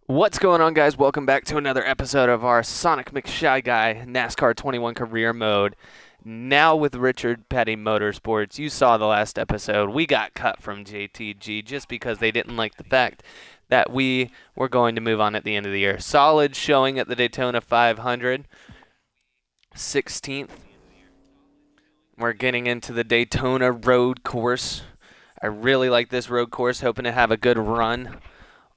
What's going on, guys? Welcome back to another episode of our Sonic McShy Guy NASCAR 21 Career Mode. Now with Richard Petty Motorsports. You saw the last episode. We got cut from JTG just because they didn't like the fact that we were going to move on at the end of the year. Solid showing at the Daytona 500. 16th. We're getting into the Daytona road course. I really like this road course, hoping to have a good run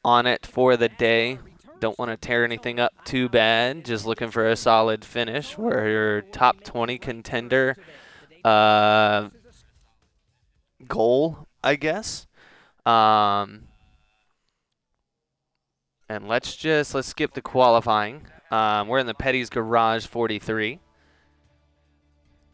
on it for the day. Don't want to tear anything up too bad. Just looking for a solid finish. We're your top 20 contender goal, I guess. And let's skip the qualifying. We're in the Petty's Garage 43.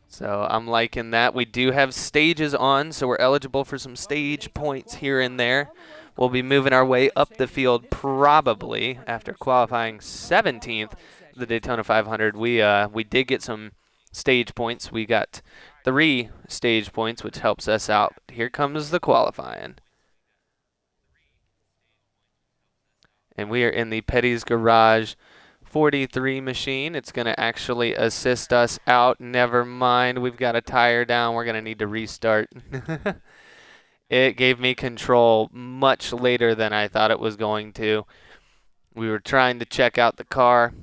So I'm liking that. We do have stages on, so we're eligible for some stage points here and there. We'll be moving our way up the field probably after qualifying 17th, the Daytona 500. We did get some stage points. We got 3 stage points, which helps us out. Here comes the qualifying. And we are in the Petty's Garage 43 machine. It's going to actually assist us out. Never mind. We've got a tire down. We're going to need to restart. It gave me control much later than I thought it was going to. We were trying to check out the car,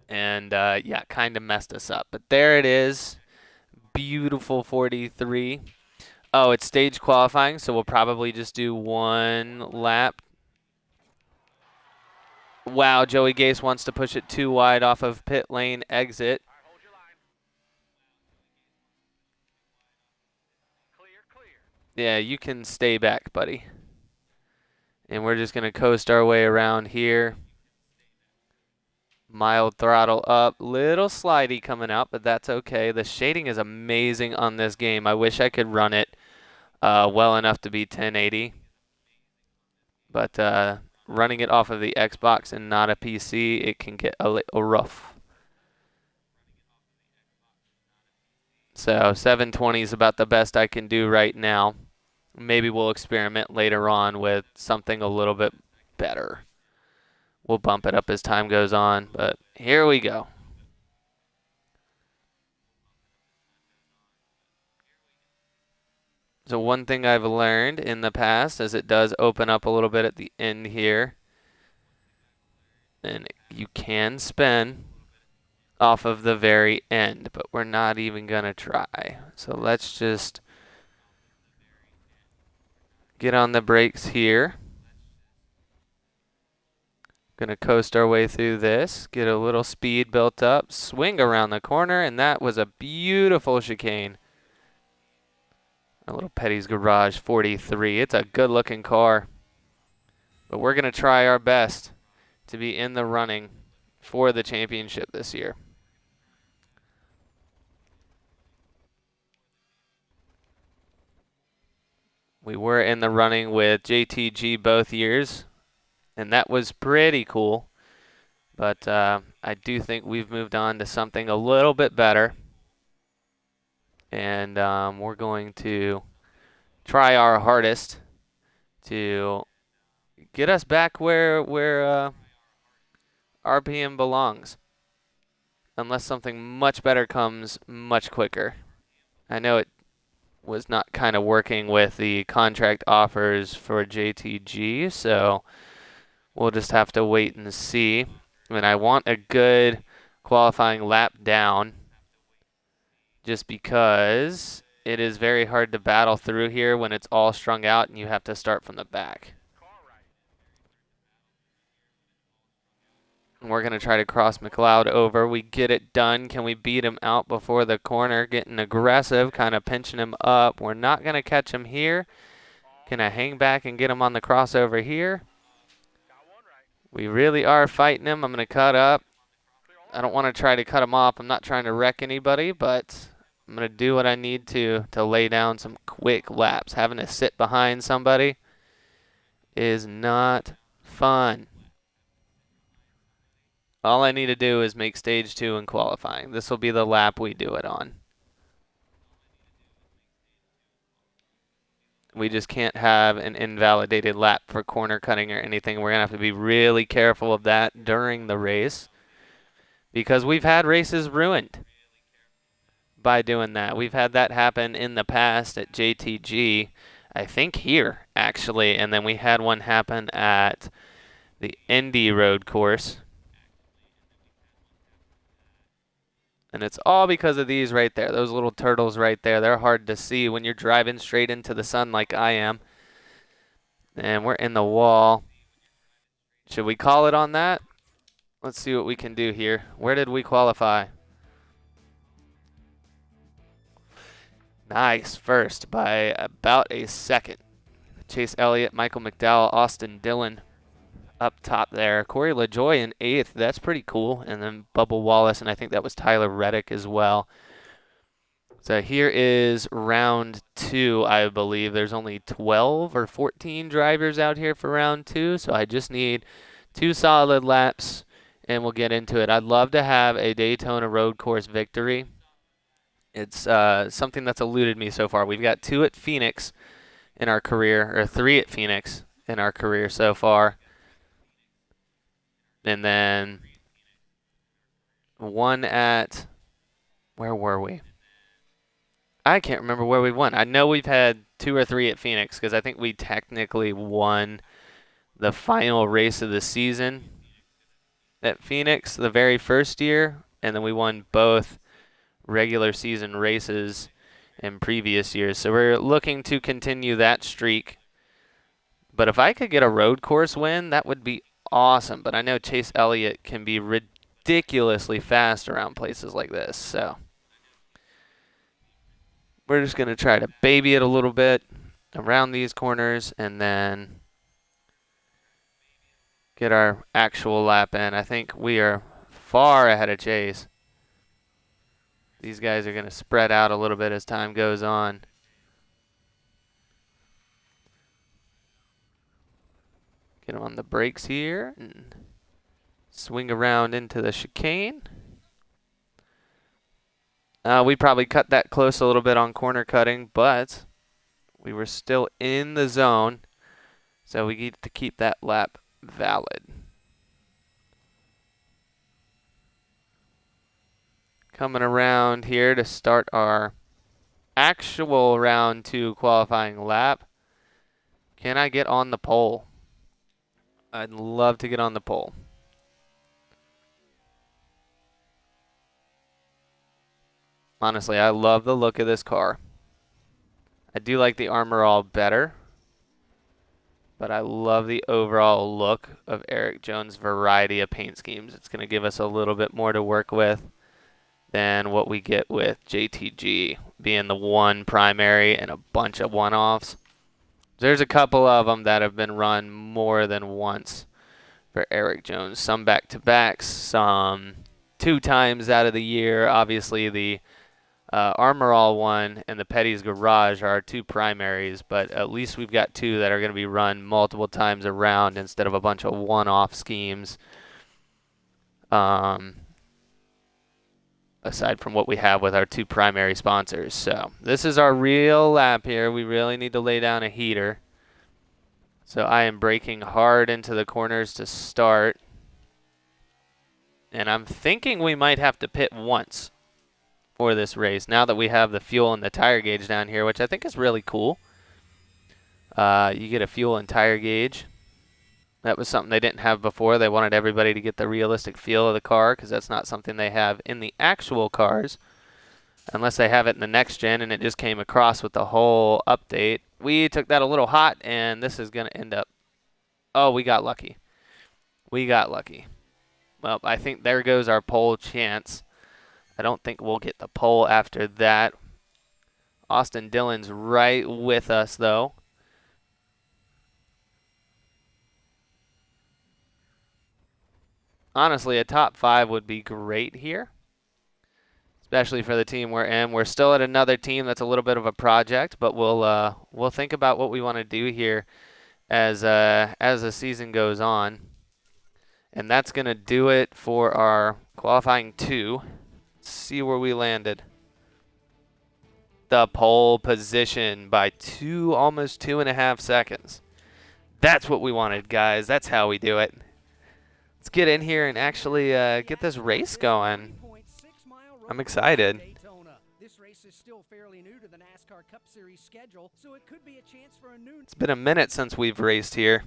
and yeah, kind of messed us up. But there it is. Beautiful 43. Oh, it's stage qualifying, so we'll probably just do 1 lap. Wow, Joey Gase wants to push it too wide off of pit lane exit. Yeah, you can stay back, buddy. And we're just going to coast our way around here. Mild throttle up. Little slidey coming out, but that's okay. The shading is amazing on this game. I wish I could run it well enough to be 1080. But running it off of the Xbox and not a PC, it can get a little rough. So 720 is about the best I can do right now. Maybe we'll experiment later on with something a little bit better. We'll bump it up as time goes on, but here we go. So one thing I've learned in the past is it does open up a little bit at the end here. And you can spin off of the very end, but we're not even going to try. So let's just get on the brakes here. Gonna coast our way through this, get a little speed built up, swing around the corner, and that was a beautiful chicane. A little Petty's Garage 43. It's a good looking car. But we're gonna try our best to be in the running for the championship this year. We were in the running with JTG both years, and that was pretty cool. But I do think we've moved on to something a little bit better. And we're going to try our hardest to get us back where RPM belongs. Unless something much better comes much quicker. I know it was not kind of working with the contract offers for JTG, so we'll just have to wait and see. I mean, I want a good qualifying lap down just because it is very hard to battle through here when it's all strung out and you have to start from the back. And we're going to try to cross McLeod over. We get it done. Can we beat him out before the corner? Getting aggressive, kind of pinching him up. We're not going to catch him here. Can I hang back and get him on the crossover here? We really are fighting him. I'm going to cut up. I don't want to try to cut him off. I'm not trying to wreck anybody, but I'm going to do what I need to lay down some quick laps. Having to sit behind somebody is not fun. All I need to do is make stage 2 in qualifying. This will be the lap we do it on. We just can't have an invalidated lap for corner cutting or anything. We're going to have to be really careful of that during the race because we've had races ruined by doing that. We've had that happen in the past at JTG, I think here actually, and then we had one happen at the Indy Road course. And it's all because of these right there, those little turtles right there. They're hard to see when you're driving straight into the sun like I am. And we're in the wall. Should we call it on that? Let's see what we can do here. Where did we qualify? Nice, first by about a second. Chase Elliott, Michael McDowell, Austin Dillon up top there. Corey LaJoy in 8th. That's pretty cool. And then Bubba Wallace, and I think that was Tyler Reddick as well. So here is round 2, I believe. There's only 12 or 14 drivers out here for round 2, so I just need 2 solid laps, and we'll get into it. I'd love to have a Daytona road course victory. It's something that's eluded me so far. We've got 2 at Phoenix in our career, or 3 at Phoenix in our career so far. And then 1 at, where were we? I can't remember where we won. I know we've had 2 or 3 at Phoenix because I think we technically won the final race of the season at Phoenix the very first year, and then we won both regular season races in previous years. So we're looking to continue that streak. But if I could get a road course win, that would be awesome. But I know Chase Elliott can be ridiculously fast around places like this, so we're just going to try to baby it a little bit around these corners and then get our actual lap in. I think we are far ahead of Chase. These guys are going to spread out a little bit as time goes on. Get on the brakes here and swing around into the chicane. We probably cut that close a little bit on corner cutting, but we were still in the zone, so we need to keep that lap valid. Coming around here to start our actual round 2 qualifying lap. Can I get on the pole? I'd love to get on the pole. Honestly, I love the look of this car. I do like the Armor All better, but I love the overall look of Eric Jones' variety of paint schemes. It's going to give us a little bit more to work with than what we get with JTG, being the one primary and a bunch of one-offs. There's a couple of them that have been run more than once for Eric Jones. Some back-to-backs, some 2 times out of the year. Obviously, the Armor All one and the Petty's Garage are our 2 primaries, but at least we've got 2 that are going to be run multiple times around instead of a bunch of one-off schemes. Aside from what we have with our 2 primary sponsors. So this is our real lap here. We really need to lay down a heater. So I am braking hard into the corners to start. And I'm thinking we might have to pit once for this race now that we have the fuel and the tire gauge down here, which I think is really cool. You get a fuel and tire gauge. That was something they didn't have before. They wanted everybody to get the realistic feel of the car because that's not something they have in the actual cars unless they have it in the next gen, and it just came across with the whole update. We took that a little hot, and this is going to end up... Oh, we got lucky. We got lucky. Well, I think there goes our pole chance. I don't think we'll get the pole after that. Austin Dillon's right with us, though. Honestly, a top 5 would be great here, especially for the team we're in. We're still at another team that's a little bit of a project, but we'll think about what we want to do here as the season goes on. And that's going to do it for our qualifying 2. Let's see where we landed. the pole position by almost 2.5 seconds. That's what we wanted, guys. That's how we do it. Let's get in here and actually get this race going. I'm excited. This race is still fairly new to the NASCAR Cup Series schedule, so it could be a chance for a new. It's been a minute since we've raced here.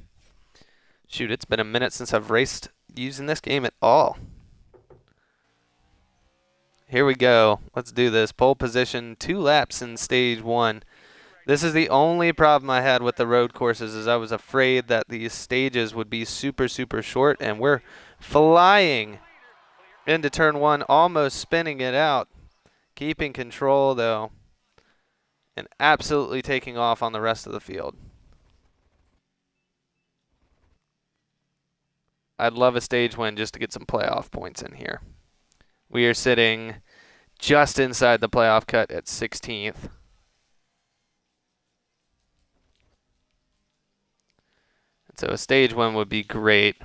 Shoot, it's been a minute since I've raced using this game at all. Here we go. Let's do this. Pole position, 2 laps in stage 1. This is the only problem I had with the road courses, is I was afraid that these stages would be super, super short, and we're flying into turn 1, almost spinning it out. Keeping control, though, and absolutely taking off on the rest of the field. I'd love a stage win just to get some playoff points in here. We are sitting just inside the playoff cut at 16th. So a stage win would be great.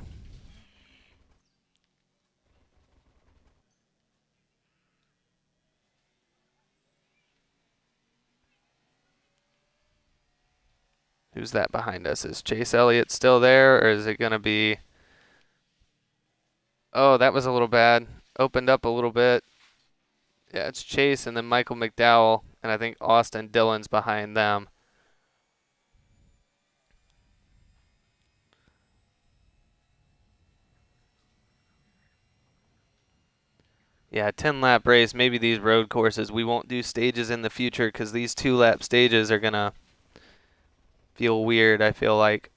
Who's that behind us? Is Chase Elliott still there, or is it going to be... Oh, that was a little bad. Opened up a little bit. Yeah, it's Chase and then Michael McDowell, and I think Austin Dillon's behind them. Yeah, 10-lap race. Maybe these road courses, we won't do stages in the future because these 2-lap stages are going to feel weird, I feel like.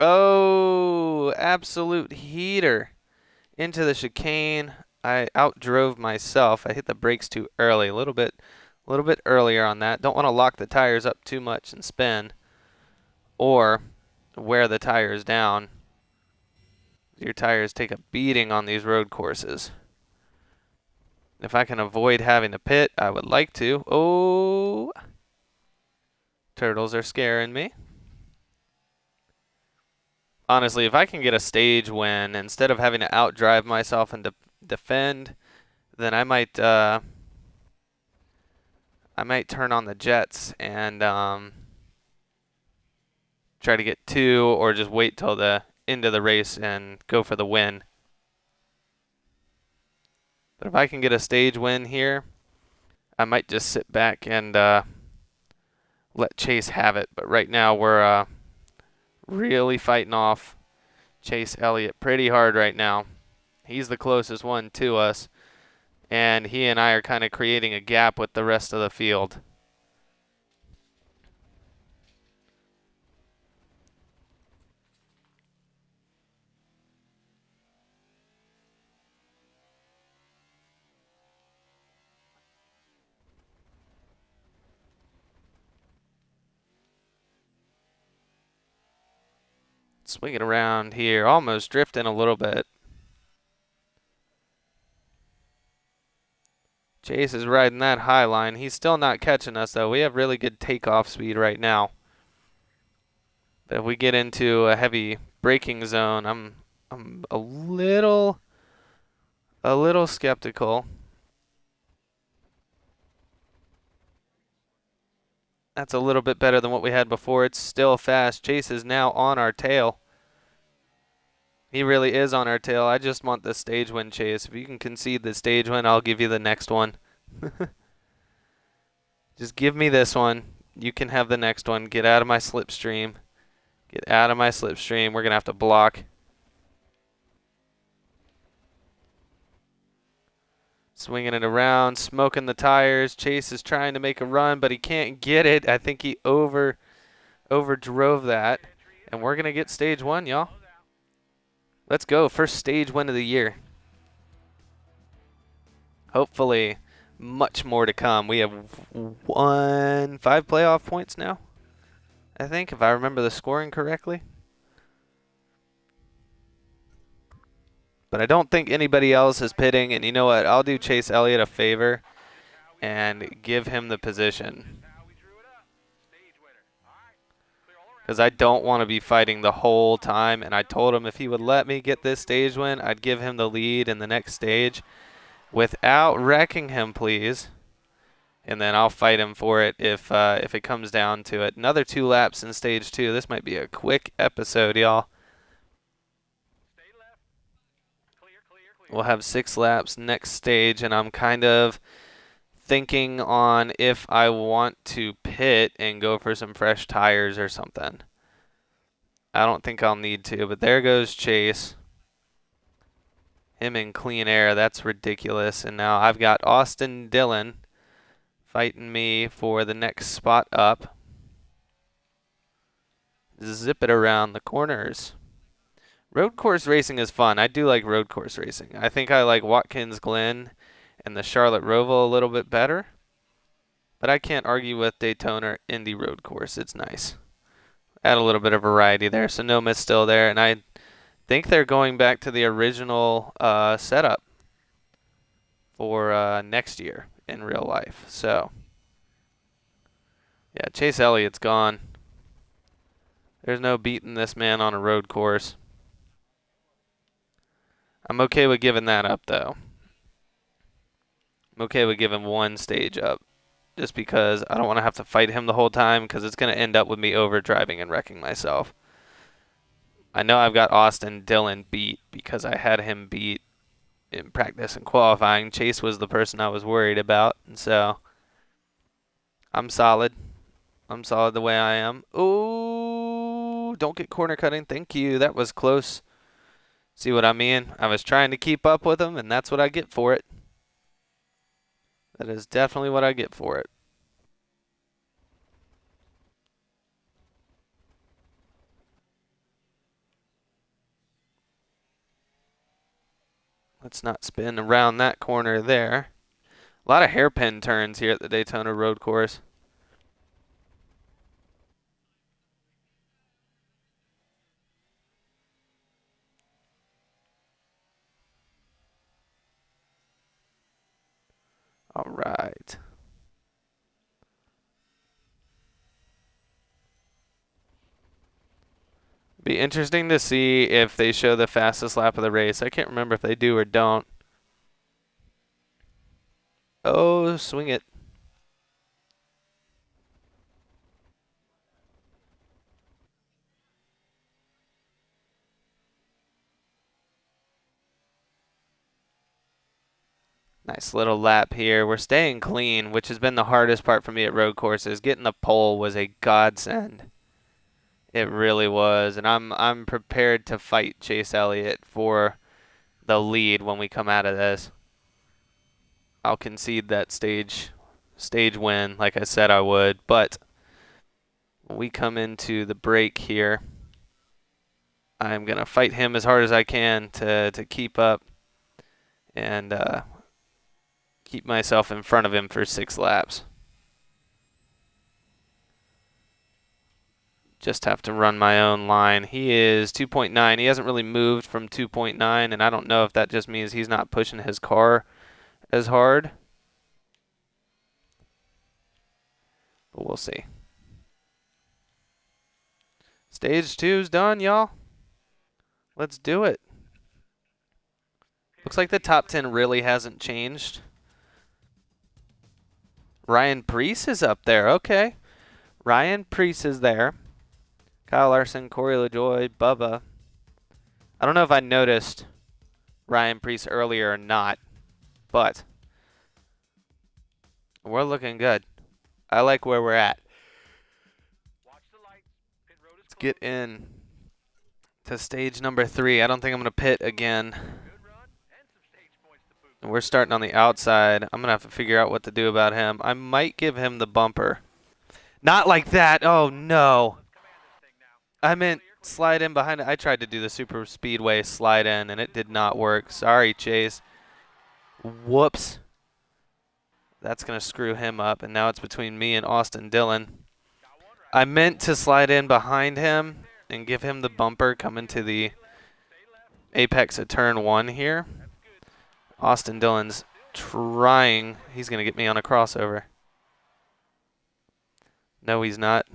Oh, absolute heater into the chicane. I outdrove myself. I hit the brakes too early, a little bit earlier on that. Don't want to lock the tires up too much and spin, or wear the tires down. Your tires take a beating on these road courses. If I can avoid having to pit, I would like to. Oh, turtles are scaring me. Honestly, if I can get a stage win instead of having to outdrive myself and defend, then I might turn on the jets and try to get 2, or just wait till the end of the race and go for the win. But if I can get a stage win here, I might just sit back and let Chase have it. But right now we're really fighting off Chase Elliott pretty hard right now. He's the closest one to us, and he and I are kind of creating a gap with the rest of the field. Swinging around here, almost drifting a little bit. Chase is riding that high line. He's still not catching us, though. We have really good takeoff speed right now. But if we get into a heavy braking zone, I'm a little skeptical. That's a little bit better than what we had before. It's still fast. Chase is now on our tail. He really is on our tail. I just want the stage win, Chase. If you can concede the stage win, I'll give you the next one. Just give me this one. You can have the next one. Get out of my slipstream. Get out of my slipstream. We're going to have to block. Swinging it around, smoking the tires. Chase is trying to make a run, but he can't get it. I think he overdrove that. And we're going to get stage 1, y'all. Let's go. First stage win of the year. Hopefully, much more to come. We have 5 playoff points now, I think, if I remember the scoring correctly. But I don't think anybody else is pitting. And you know what? I'll do Chase Elliott a favor and give him the position. Because I don't want to be fighting the whole time. And I told him if he would let me get this stage win, I'd give him the lead in the next stage without wrecking him, please. and then I'll fight him for it if it comes down to it. Another 2 laps in stage 2. This might be a quick episode, y'all. We'll have 6 laps next stage, and I'm kind of thinking on if I want to pit and go for some fresh tires or something. I don't think I'll need to, but there goes Chase. Him in clean air, that's ridiculous. And now I've got Austin Dillon fighting me for the next spot up. Zip it around the corners. Road course racing is fun. I do like road course racing. I think I like Watkins Glen and the Charlotte Roval a little bit better. But I can't argue with Daytona Indy road course. It's nice. Add a little bit of variety there. Sonoma's still there, and I think they're going back to the original setup for next year in real life. So, yeah, Chase Elliott's gone. There's no beating this man on a road course. I'm okay with giving that up, though. I'm okay with giving 1 stage up, just because I don't want to have to fight him the whole time, because it's going to end up with me overdriving and wrecking myself. I know I've got Austin Dillon beat because I had him beat in practice and qualifying. Chase was the person I was worried about, and so I'm solid. I'm solid the way I am. Ooh, don't get corner cutting. Thank you. That was close. See what I mean? I was trying to keep up with him, and that's what I get for it. That is definitely what I get for it. Let's not spin around that corner there. A lot of hairpin turns here at the Daytona Road Course. All right. Be interesting to see if they show the fastest lap of the race. I can't remember if they do or don't. Oh, swing it. Nice little lap here. We're staying clean, which has been the hardest part for me at road courses. Getting the pole was a godsend. It really was, and I'm prepared to fight Chase Elliott for the lead when we come out of this. I'll concede that stage win, like I said I would, but when we come into the break here, I'm gonna fight him as hard as I can to keep up and keep myself in front of him for 6 laps. Just have to run my own line. He is 2.9. He hasn't really moved from 2.9, and I don't know if that just means he's not pushing his car as hard. But we'll see. Stage 2's done, y'all. Let's do it. Looks like the top 10 really hasn't changed. Ryan Preece is up there. Okay. Ryan Preece is there. Kyle Larson, Corey LaJoy, Bubba. I don't know if I noticed Ryan Preece earlier or not, but we're looking good. I like where we're at. Let's get in to stage number 3. I don't think I'm going to pit again. We're starting on the outside. I'm going to have to figure out what to do about him. I might give him the bumper. Not like that. Oh, no. I meant slide in behind it. I tried to do the super speedway slide in, and it did not work. Sorry, Chase. Whoops. That's going to screw him up, and now it's between me and Austin Dillon. I meant to slide in behind him and give him the bumper coming to the apex of turn 1 here. Austin Dillon's trying. He's going to get me on a crossover. No, he's not.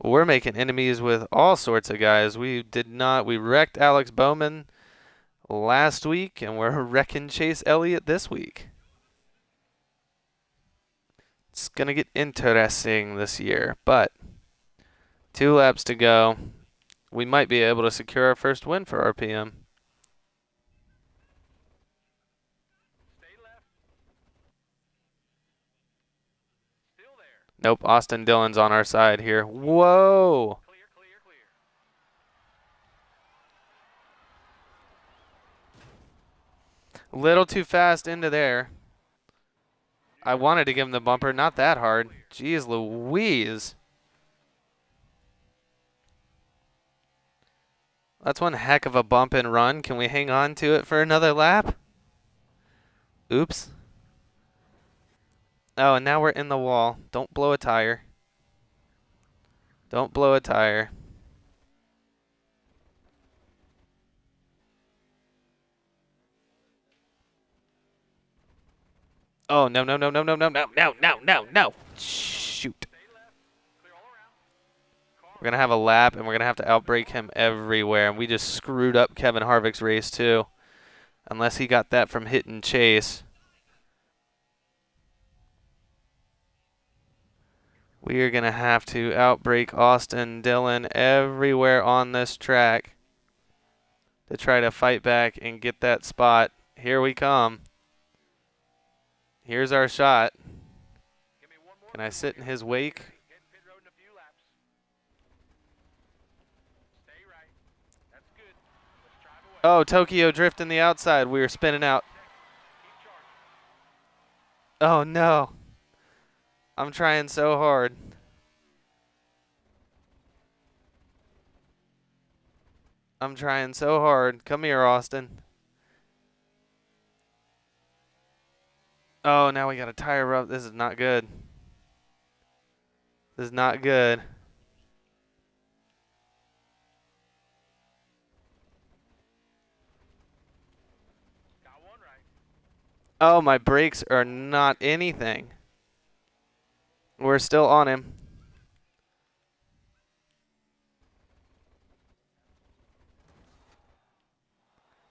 We're making enemies with all sorts of guys. We wrecked Alex Bowman last week, and we're wrecking Chase Elliott this week. It's going to get interesting this year, but 2 laps to go. We might be able to secure our first win for RPM. Nope, Austin Dillon's on our side here. Whoa! A little too fast into there. I wanted to give him the bumper, not that hard. Jeez Louise. That's one heck of a bump and run. Can we hang on to it for another lap? Oops. Oh, and now we're in the wall. Don't blow a tire. Don't blow a tire. Oh, no, no, no, no, no, no, no, no, no, no, no. Shoot. We're going to have a lap, and we're going to have to outbrake him everywhere. And we just screwed up Kevin Harvick's race, too. Unless he got that from hit and chase. We are going to have to outbrake Austin Dillon everywhere on this track to try to fight back and get that spot. Here we come. Here's our shot. Can I sit in his wake? Oh, Tokyo drift in the outside. We were spinning out. Oh, no. I'm trying so hard. I'm trying so hard. Come here, Austin. Oh, now we got a tire rub. This is not good. This is not good. Oh, my brakes are not anything. We're still on him.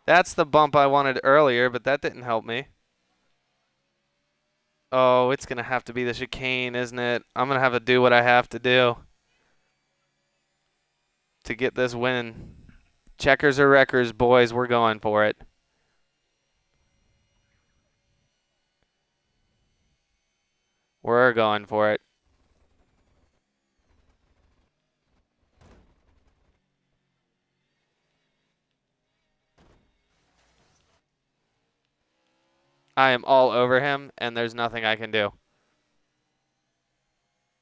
That's the bump I wanted earlier, but that didn't help me. Oh, it's going to have to be the chicane, isn't it? I'm going to have to do what I have to do to get this win. Checkers or wreckers, boys. We're going for it. We're going for it. I am all over him, and there's nothing I can do.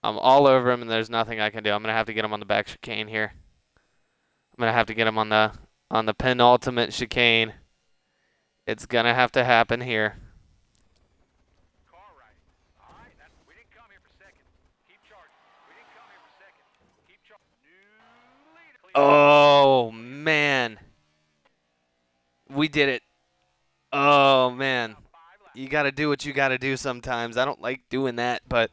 I'm all over him, and there's nothing I can do. I'm going to have to get him on the back chicane here. I'm going to have to get him on the penultimate chicane. It's going to have to happen here. Oh, man. We did it. Oh, man. You got to do what you got to do sometimes. I don't like doing that, but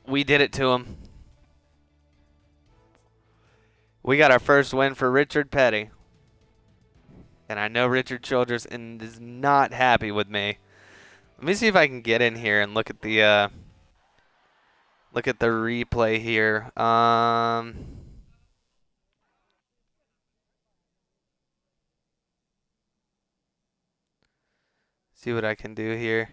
we did it to him. We got our first win for Richard Petty. And I know Richard Childress is not happy with me. Let me see if I can get in here and look at the replay here. See what I can do here.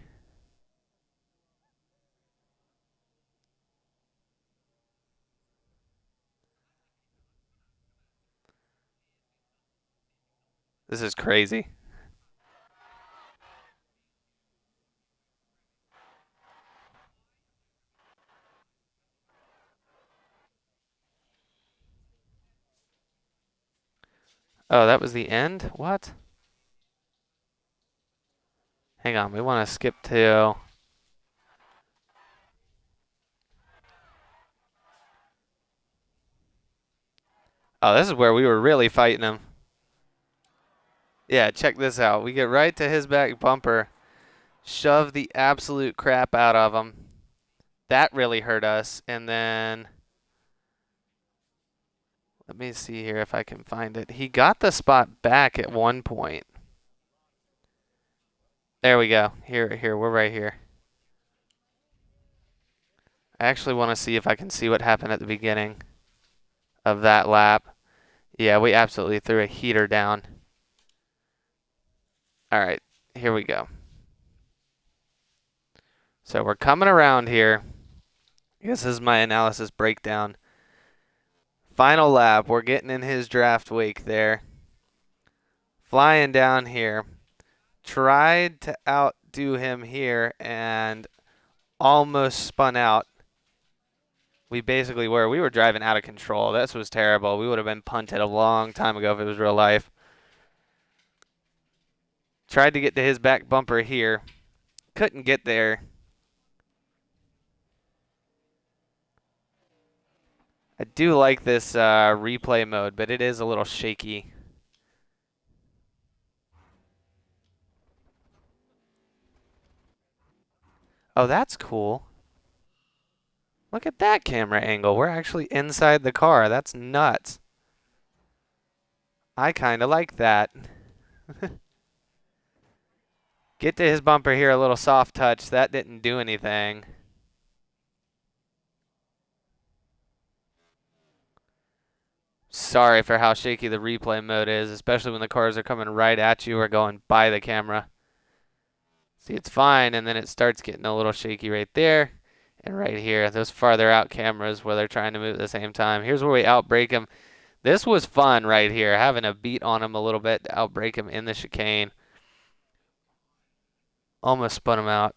This is crazy. Oh, that was the end? What? Hang on, we want to skip to... Oh, this is where we were really fighting him. Yeah, check this out. We get right to his back bumper, shove the absolute crap out of him. That really hurt us. And then... Let me see here if I can find it. He got the spot back at one point. There we go. Here, we're right here. I actually want to see if I can see what happened at the beginning of that lap. Yeah, we absolutely threw a heater down. All right, here we go. So we're coming around here. This is my analysis breakdown. Final lap, we're getting in his draft wake there. Flying down here. Tried to outdo him here and almost spun out. We basically were. We were driving out of control. This was terrible. We would have been punted a long time ago if it was real life. Tried to get to his back bumper here. Couldn't get there. I do like this replay mode, but it is a little shaky. Oh, that's cool. Look at that camera angle. We're actually inside the car. That's nuts. I kind of like that. Get to his bumper here, a little soft touch. That didn't do anything. Sorry for how shaky the replay mode is, especially when the cars are coming right at you or going by the camera. See, it's fine, and then it starts getting a little shaky right there and right here. Those farther out cameras where they're trying to move at the same time. Here's where we outbrake him. This was fun right here, having a beat on him a little bit to outbrake him in the chicane. Almost spun him out.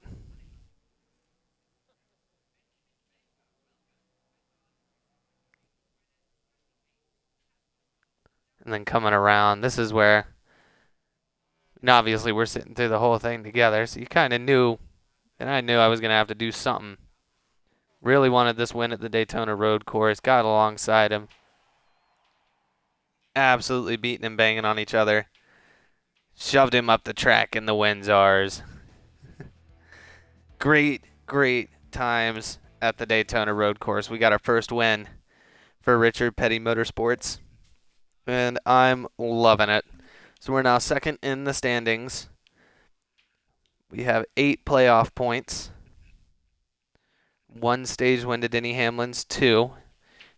And then coming around, this is where, and obviously we're sitting through the whole thing together, so you kind of knew, and I knew I was going to have to do something. Really wanted this win at the Daytona Road Course, got alongside him. Absolutely beating and banging on each other. Shoved him up the track, and the win's ours. Great, great times at the Daytona Road Course. We got our first win for Richard Petty Motorsports, and I'm loving it. So we're now second in the standings. We have 8 playoff points. 1 stage win to Denny Hamlin's 2.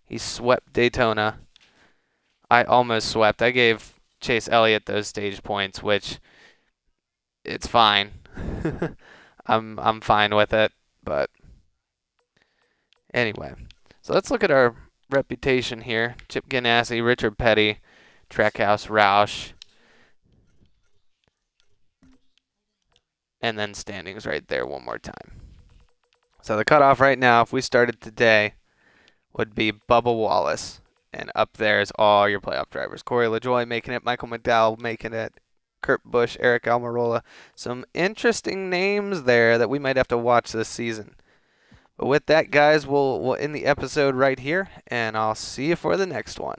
He swept Daytona. I almost swept. I gave Chase Elliott those stage points, which it's fine. I'm fine with it, but anyway. So let's look at our reputation here. Chip Ganassi, Richard Petty, Trackhouse Roush, and then standings right there one more time. So the cutoff right now, if we started today, would be Bubba Wallace. And up there is all your playoff drivers. Corey LaJoie making it, Michael McDowell making it, Kurt Busch, Eric Almirola. Some interesting names there that we might have to watch this season. But with that, guys, we'll end the episode right here, and I'll see you for the next one.